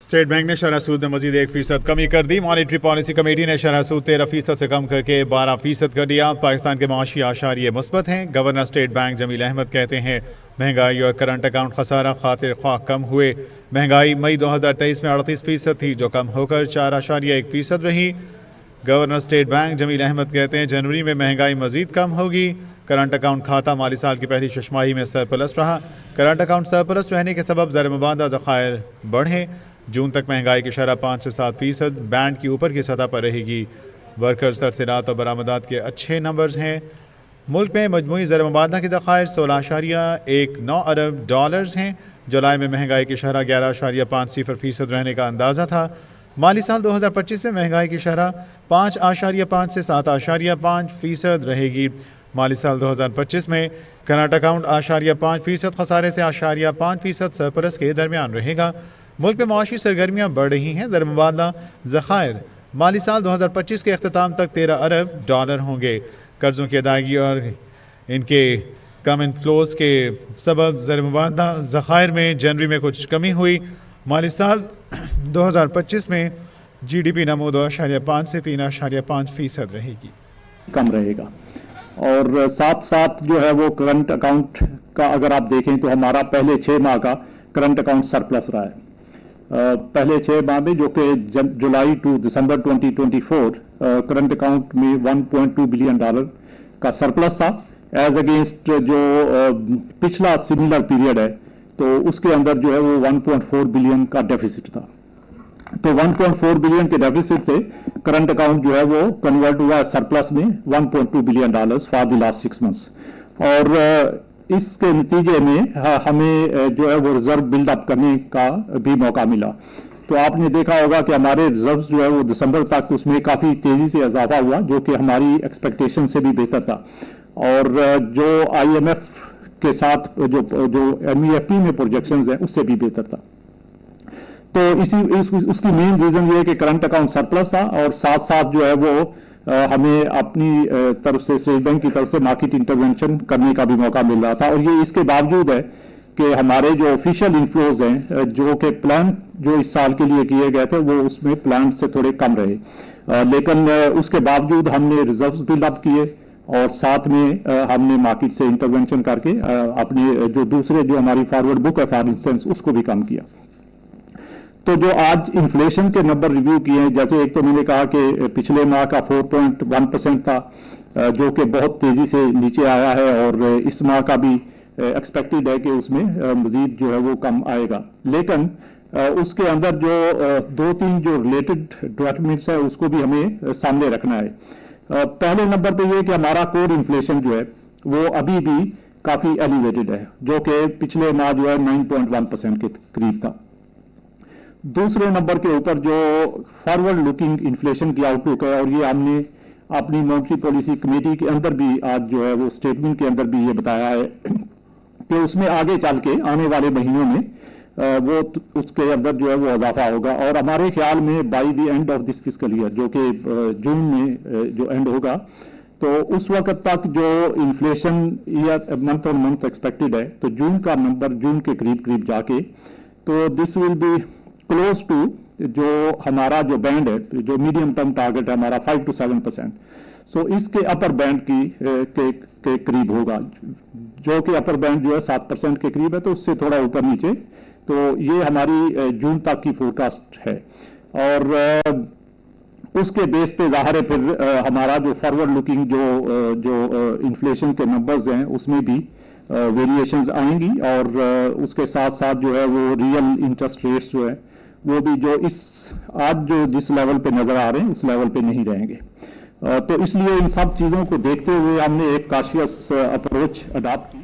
State bank ने शरह सूद में मजीद 1% कमी कर दी। मॉनेटरी पॉलिसी कमेटी ने शरह सूद 13% से कम करके 12% कर दिया। पाकिस्तान के माशी आशारिये मुस्बत हैं। Governor state bank Jamil Ahmad कहते हैं महंगाई और करंट अकाउंट खसारा खातिर ख्वाह कम हुए। महंगाई मई 2023 में 38% थी जो कम होकर 4.1% रही। Governor state bank Jamil Ahmad कहते हैं जनवरी में महंगाई मजीद कम होगी। करंट अकाउंट खाता माली साल की पहली छमाही में सरप्लस रहा। करंट अकाउंट सरप्लस रहने के सबब ज़र मुबादा ज़खायर बढ़े। जून तक महंगाई की शरह 5 से 7% बैंड की ऊपर की सतह पर रहेगी। वर्कर्स तरसीलात और बरामदात के अच्छे नंबर्स हैं। मुल्क में मजमूई ज़र मुबादा के ज़खायर 16.19 अरब डॉलर्स हैं। जुलाई में महंगाई की शरह 11.50% रहने का अंदाज़ा था। माली साल 2025 में महंगाई की शरह 5.5 से 7.5% रहेगी। माली साल 2025 में करंट अकाउंट 8.5% खसारे से 8.5% सरप्लस के दरमियान रहेगा। मुल्क में माशी सरगर्मियाँ बढ़ रही हैं। ज़र मुबादला ज़खायर माली साल 2025 के अख्ताम तक 13 अरब डॉलर होंगे। कर्ज़ों की अदायगी और इनके कम इनफ्लोज के सबब ज़र मुबादला ज़खायर में जनवरी में कुछ कमी हुई। माली साल 2025 में GDP नमो 2.5 से 3.5% रहेगी, कम रहेगा। और साथ साथ जो है वो करंट अकाउंट का अगर आप देखें तो हमारा पहले 6 माह का करंट अकाउंट सरप्लस रहा है। पहले 6 माह में जो कि जुलाई टू दिसंबर 2024 करंट अकाउंट में $1.2 बिलियन का सरप्लस था एज अगेंस्ट जो पिछला सिमिलर पीरियड है तो उसके अंदर जो है वो 1.4 बिलियन का डेफिसिट था। तो 1.4 बिलियन के डेफिसिट से करंट अकाउंट जो है वो कन्वर्ट हुआ सरप्लस में $1.2 billion for the last 6 months. और इसके नतीजे में हमें जो है वो रिजर्व बिल्डअप करने का भी मौका मिला। तो आपने देखा होगा कि हमारे रिजर्व्स जो है वो दिसंबर तक उसमें काफी तेजी से इजाफा हुआ जो कि हमारी एक्सपेक्टेशन से भी बेहतर था। और जो IMF के साथ जो MEFP में प्रोजेक्शंस हैं उससे भी बेहतर था। तो उसकी मेन रीजन ये है कि करंट अकाउंट सरप्लस था और साथ साथ जो है वो हमें अपनी तरफ से स्टेट बैंक की तरफ से मार्केट इंटरवेंशन करने का भी मौका मिल रहा था। और ये इसके बावजूद है कि हमारे जो ऑफिशियल इनफ्लोज हैं जो कि प्लान जो इस साल के लिए किए गए थे वो उसमें प्लान से थोड़े कम रहे। लेकिन उसके बावजूद हमने रिजर्व्स बिल्डअप किए और साथ में हमने मार्केट से इंटरवेंशन करके अपने जो दूसरे जो हमारी फॉरवर्ड बुक है फॉर इंस्टेंस उसको भी कम किया। तो जो आज इन्फ्लेशन के नंबर रिव्यू किए हैं, जैसे एक तो मैंने कहा कि पिछले माह का 4.1% था जो कि बहुत तेजी से नीचे आया है और इस माह का भी एक्सपेक्टेड है कि उसमें मजीद जो है वो कम आएगा। लेकिन उसके अंदर जो 2-3 जो रिलेटेड डेवलपमेंट्स है उसको भी हमें सामने रखना है। पहले नंबर पे ये कि हमारा कोर इन्फ्लेशन जो है वो अभी भी काफी एलिवेटेड है जो कि पिछले माह जो है 9.1% के करीब था। दूसरे नंबर के ऊपर जो फॉरवर्ड लुकिंग इन्फ्लेशन की आउटलुक है और ये हमने अपनी मॉनेटरी पॉलिसी कमेटी के अंदर भी आज जो है वो स्टेटमेंट के अंदर भी ये बताया है कि उसमें आगे चल के आने वाले महीनों में वो उसके अंदर जो है वो इजाफा होगा। और हमारे ख्याल में by the end of this fiscal year जो कि जून में जो एंड होगा तो उस वक्त तक जो inflation year month on month expected है तो जून का नंबर जून के करीब करीब जाके तो this will be close to जो हमारा जो बैंड है जो मीडियम टर्म टारगेट है हमारा 5 to 7%। सो इसके अपर बैंड के करीब होगा जो कि अपर बैंड जो है 7% के करीब है तो उससे थोड़ा ऊपर नीचे। तो ये हमारी जून तक की फोरकास्ट है और उसके बेस पे जाहिर है फिर हमारा जो फॉरवर्ड लुकिंग जो इन्फ्लेशन के नंबर्स हैं उसमें भी वेरिएशंस आएंगी और उसके साथ साथ जो है वो रियल इंटरेस्ट रेट्स जो है वो भी जो आज जो जिस लेवल पे नजर आ रहे हैं उस लेवल पे नहीं रहेंगे। तो इसलिए इन सब चीजों को देखते हुए हमने एक कॉशियस अप्रोच अडॉप्ट की।